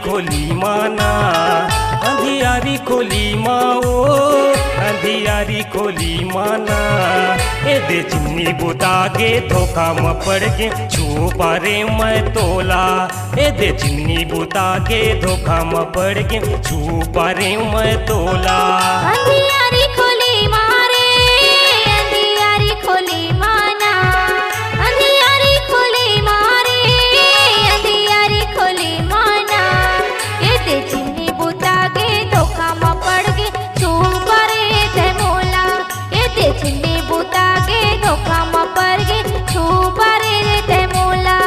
खोली माना अंधियारी खोली माओ अंधियारी खोली माना ए दे चिमनी बुता के धोखा म पड़ के छुपा रे मैं तोला ए दे चिमनी बुता के धोखा म पड़ के छुपा रे मैं तोला अंधियारी खोली मारे अंधियारी खोली माना अंधियारी खोली मारे अंधियारी खोली माना ये दे चिमनी बुता के धोखा म पड़ के छुपा रे थे मोला ये दे चिमनी बुता के धोखा म पड़ के छुपा रे थे मोला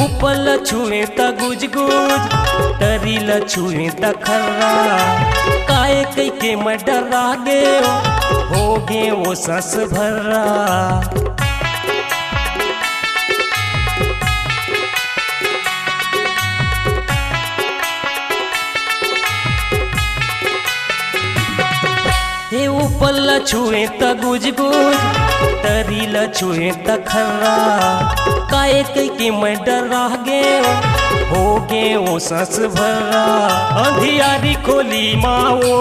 ऊपर छुए त गुज गुज डरी छुए त खर्रा काए कई के मैं डरा गे हो गे वो सस भर्रा हे ऊपर छुए त गुज गुज डरी छुए त खर्रा काए कई के मैं डरा गे हो गे वो सस भरा अंधियारी खोली माओ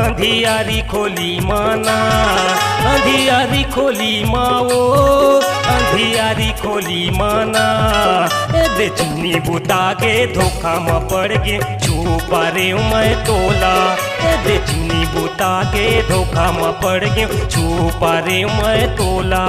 अंधियारी खोली माना अंधियारी खोली माओ अंधियारी खोली माना ए दे चिमनी बुता के धोखा म पड़ गे छुपा रे मैं तोला ए दे चिमनी बुता के धोखा म पड़ गे छुपा रे मैं तोला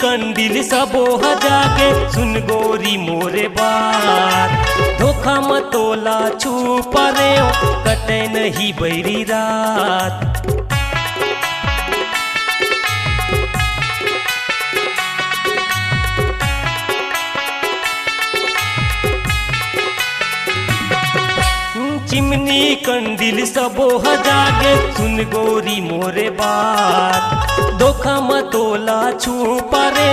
कंदिल सबो जागे सुन गोरी मोरे बात धोखा मत तोला छुपा रे कटे नहीं बैरी रात चिमनी कंदिल सबो जागे सुन गोरी मोरे बात धोखा मतोला छुपा रे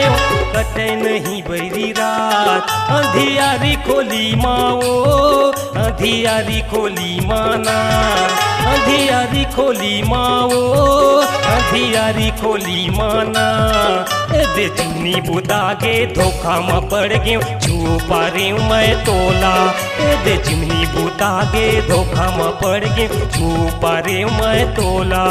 कटे नहीं बैरी रात अंधियारी खोली माओ अंधियारी खोली माना अंधियारी खोली माओ अंधियारी खोली माना दे चिमनी बुता के धोखा म पड़ गयो छुपा रे मैं तोला दे चिमनी बुता के धोखा म पड़ गयो छुपा रे मैं तोला।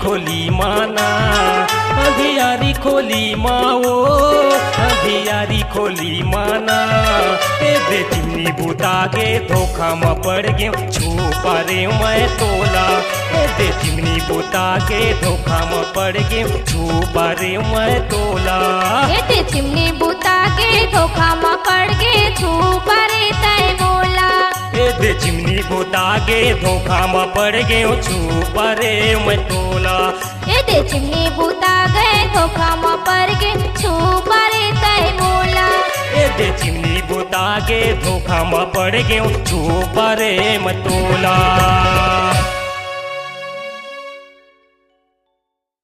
खोली माना अंधियारी खोली माओ अंधियारी खोली माना ए दे चिमनी बुता के धोखा में पड़ गए छुपा रे मैं तोला ए दे चिमनी बुता के धोखा में पड़ गए छुपा रे मैं तोला ए दे चिमनी बुता के धोखा में पड़ गए छुपा रे तय मोला ए दे चिमनी बुता के धोखा में पड़ गए छुपा रे मैं तोला ए दे चिमनी बुता गए धोखा में पड़ गए छुपा रे तय मोला ए दे चिमनी बुता के धोखा में पड़ गए छुपा रे मैं तोला।